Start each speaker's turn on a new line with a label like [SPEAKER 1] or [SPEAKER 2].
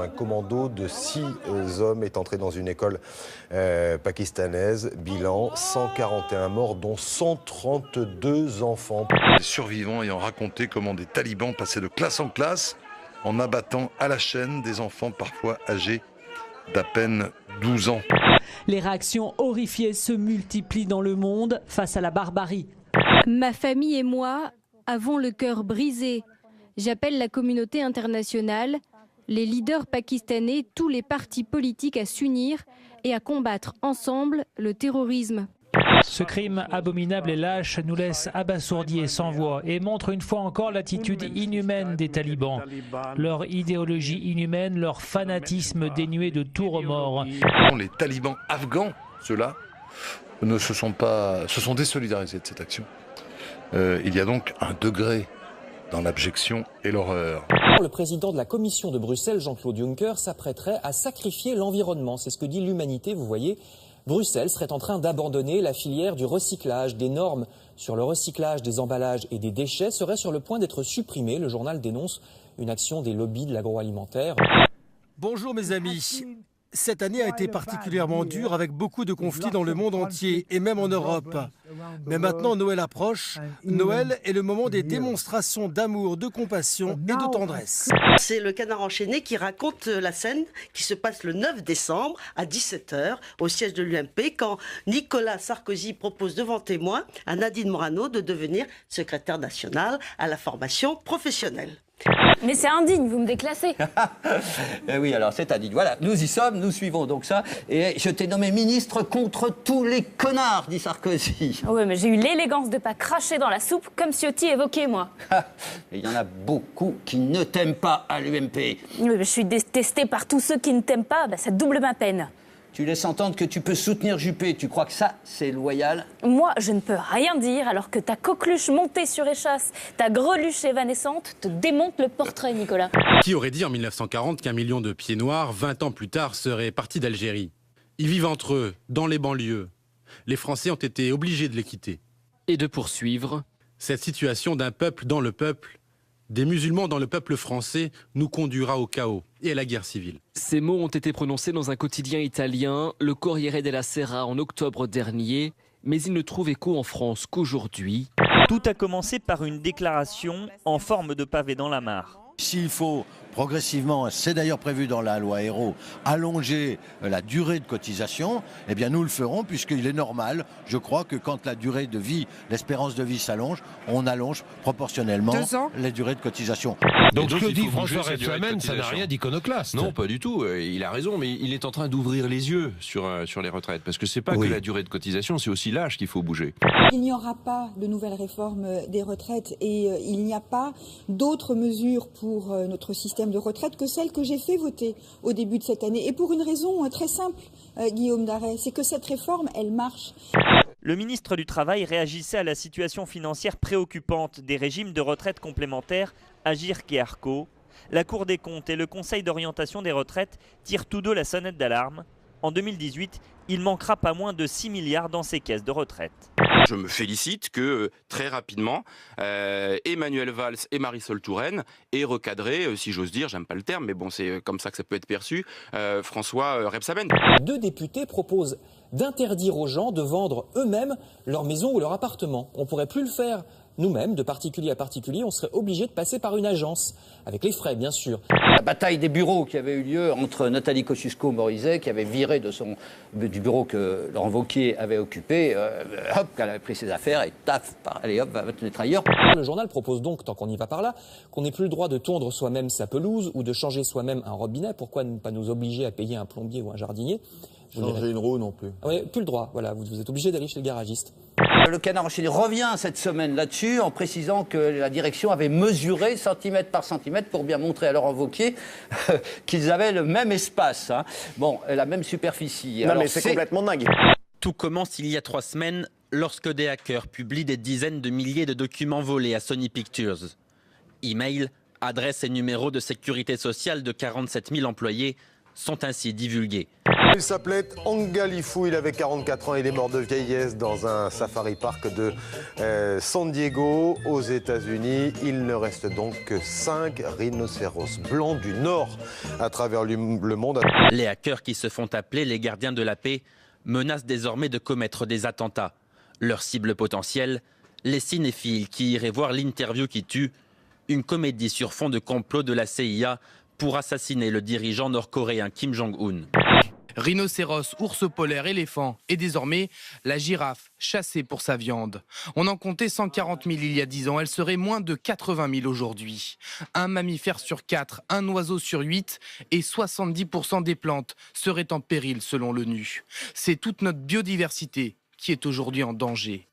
[SPEAKER 1] Un commando de 6 hommes est entré dans une école pakistanaise. Bilan, 141 morts, dont 132 enfants.
[SPEAKER 2] Les survivants ayant raconté comment des talibans passaient de classe en classe en abattant à la chaîne des enfants parfois âgés d'à peine 12 ans.
[SPEAKER 3] Les réactions horrifiées se multiplient dans le monde face à la barbarie.
[SPEAKER 4] Ma famille et moi avons le cœur brisé. J'appelle la communauté internationale, les leaders pakistanais, tous les partis politiques à s'unir et à combattre ensemble le terrorisme.
[SPEAKER 5] Ce crime abominable et lâche nous laisse abasourdis et sans voix et montre une fois encore l'attitude inhumaine des talibans. Leur idéologie inhumaine, leur fanatisme dénué de tout remords.
[SPEAKER 2] Les talibans afghans, ceux-là, se sont désolidarisés de cette action. Il y a donc un degré dans l'abjection et l'horreur.
[SPEAKER 6] Le président de la Commission de Bruxelles, Jean-Claude Juncker, s'apprêterait à sacrifier l'environnement. C'est ce que dit l'Humanité, vous voyez. Bruxelles serait en train d'abandonner la filière du recyclage. Des normes sur le recyclage des emballages et des déchets seraient sur le point d'être supprimées. Le journal dénonce une action des lobbies de l'agroalimentaire.
[SPEAKER 7] Bonjour mes amis. Cette année a été particulièrement dure avec beaucoup de conflits dans le monde entier et même en Europe. Mais maintenant Noël approche. Noël est le moment des démonstrations d'amour, de compassion et de tendresse.
[SPEAKER 8] C'est le Canard enchaîné qui raconte la scène qui se passe le 9 décembre à 17 h au siège de l'UMP quand Nicolas Sarkozy propose devant témoins à Nadine Morano de devenir secrétaire nationale à la formation professionnelle.
[SPEAKER 9] Mais c'est indigne, vous me déclassez.
[SPEAKER 10] Oui, alors c'est indigne. Voilà, nous y sommes, nous suivons donc ça. Et je t'ai nommé ministre contre tous les connards, dit Sarkozy.
[SPEAKER 9] Oui, mais j'ai eu l'élégance de pas cracher dans la soupe comme Ciotti évoquait, moi.
[SPEAKER 10] Il y en a beaucoup qui ne t'aiment pas à l'UMP.
[SPEAKER 9] Oui, mais je suis détestée par tous ceux qui ne t'aiment pas, ça double ma peine.
[SPEAKER 10] Tu laisses entendre que tu peux soutenir Juppé. Tu crois que ça, c'est loyal?
[SPEAKER 9] Moi, je ne peux rien dire alors que ta coqueluche montée sur échasse, ta greluche évanescente te démonte le portrait, Nicolas.
[SPEAKER 11] Qui aurait dit en 1940 qu'un million de pieds noirs, 20 ans plus tard, seraient partis d'Algérie? Ils vivent entre eux, dans les banlieues. Les Français ont été obligés de les quitter.
[SPEAKER 12] Et de poursuivre.
[SPEAKER 11] Cette situation d'un peuple dans le peuple, des musulmans dans le peuple français, nous conduira au chaos et à la guerre civile.
[SPEAKER 12] Ces mots ont été prononcés dans un quotidien italien, le Corriere della Sera, en octobre dernier, mais ils ne trouvent écho en France qu'aujourd'hui.
[SPEAKER 13] Tout a commencé par une déclaration en forme de pavé dans la mare.
[SPEAKER 14] S'il faut progressivement, c'est d'ailleurs prévu dans la loi Hérault, allonger la durée de cotisation, eh bien nous le ferons puisqu'il est normal, je crois que quand la durée de vie, l'espérance de vie s'allonge, on allonge proportionnellement la durée de cotisation.
[SPEAKER 15] Donc ce que dit François Rebsamen, ça n'a rien d'iconoclaste.
[SPEAKER 16] Non, pas du tout. Il a raison, mais il est en train d'ouvrir les yeux sur les retraites. Parce que c'est pas que la durée de cotisation, c'est aussi l'âge qu'il faut bouger.
[SPEAKER 17] Il n'y aura pas de nouvelle réforme des retraites et il n'y a pas d'autres mesures pour notre système de retraite que celle que j'ai fait voter au début de cette année. Et pour une raison très simple, Guillaume Darey, c'est que cette réforme, elle marche.
[SPEAKER 13] Le ministre du Travail réagissait à la situation financière préoccupante des régimes de retraite complémentaires Agirc et Arco. La Cour des comptes et le Conseil d'orientation des retraites tirent tous deux la sonnette d'alarme. En 2018, il manquera pas moins de 6 milliards dans ces caisses de retraite.
[SPEAKER 18] Je me félicite que très rapidement, Emmanuel Valls et Marisol Touraine aient recadré, si j'ose dire, j'aime pas le terme, mais bon, c'est comme ça que ça peut être perçu, François Rebsamen.
[SPEAKER 6] 2 députés proposent d'interdire aux gens de vendre eux-mêmes leur maison ou leur appartement. On ne pourrait plus le faire nous-mêmes, de particulier à particulier, on serait obligé de passer par une agence, avec les frais bien sûr.
[SPEAKER 10] La bataille des bureaux qui avait eu lieu entre Nathalie Kosciusko-Morizet, qui avait viré du bureau que Laurent Wauquiez avait occupé, hop, elle avait pris ses affaires et taf, allez hop, va te mettre ailleurs.
[SPEAKER 6] Le journal propose donc, tant qu'on y va par là, qu'on n'ait plus le droit de tondre soi-même sa pelouse ou de changer soi-même un robinet. Pourquoi ne pas nous obliger à payer un plombier ou un jardinier?
[SPEAKER 1] Changer une roue non plus.
[SPEAKER 6] Oui, plus le droit, voilà, vous êtes obligé d'aller chez le garagiste.
[SPEAKER 10] Le Canard enchaîné revient cette semaine là-dessus en précisant que la direction avait mesuré centimètre par centimètre pour bien montrer à Laurent Wauquiez qu'ils avaient le même espace, bon, la même superficie.
[SPEAKER 19] Non, mais c'est complètement dingue.
[SPEAKER 20] Tout commence il y a 3 semaines lorsque des hackers publient des dizaines de milliers de documents volés à Sony Pictures. Email, adresses et numéros de sécurité sociale de 47 000 employés sont ainsi divulgués.
[SPEAKER 1] Il s'appelait Angalifou, il avait 44 ans, il est mort de vieillesse dans un safari park de San Diego aux États-Unis. Il ne reste donc que 5 rhinocéros blancs du nord à travers le monde.
[SPEAKER 20] Les hackers qui se font appeler les gardiens de la paix menacent désormais de commettre des attentats. Leur cible potentielle, les cinéphiles qui iraient voir L'interview qui tue, une comédie sur fond de complot de la CIA pour assassiner le dirigeant nord-coréen Kim Jong-un.
[SPEAKER 19] Rhinocéros, ours polaire, éléphant et désormais la girafe, chassée pour sa viande. On en comptait 140 000 il y a 10 ans, elle serait moins de 80 000 aujourd'hui. Un mammifère sur 4, un oiseau sur 8 et 70% des plantes seraient en péril selon l'ONU. C'est toute notre biodiversité qui est aujourd'hui en danger.